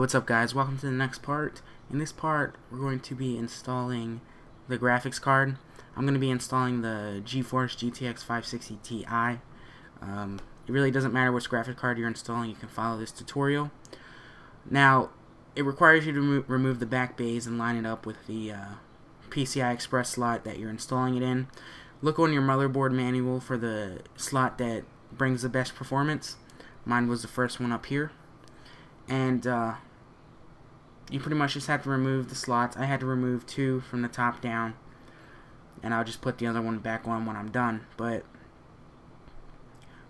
What's up, guys? Welcome to the next part. In this part, we're going to be installing the graphics card. I'm going to be installing the GeForce GTX 560 Ti. It really doesn't matter which graphics card you're installing, you can follow this tutorial. Now, it requires you to remove the back bays and line it up with the PCI Express slot that you're installing it in. Look on your motherboard manual for the slot that brings the best performance. Mine was the first one up here. And you pretty much just have to remove the slots. I had to remove 2 from the top down, and I'll just put the other one back on when I'm done. But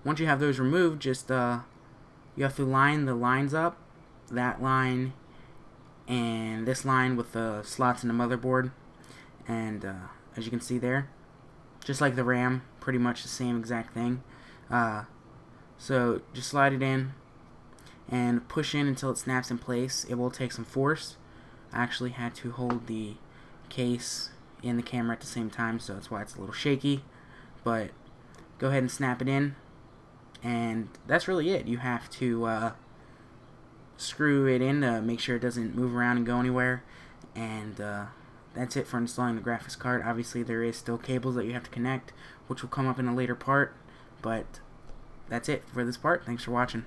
once you have those removed, just you have to line the lines up, that line and this line with the slots in the motherboard. And as you can see there, just like the RAM, pretty much the same exact thing. So just slide it in and push in until it snaps in place. It will take some force. I actually had to hold the case and the camera at the same time, so that's why it's a little shaky. But go ahead and snap it in, and that's really it. You have to screw it in to make sure it doesn't move around and go anywhere. And that's it for installing the graphics card. Obviously there is still cables that you have to connect, which will come up in a later part, but that's it for this part. Thanks for watching.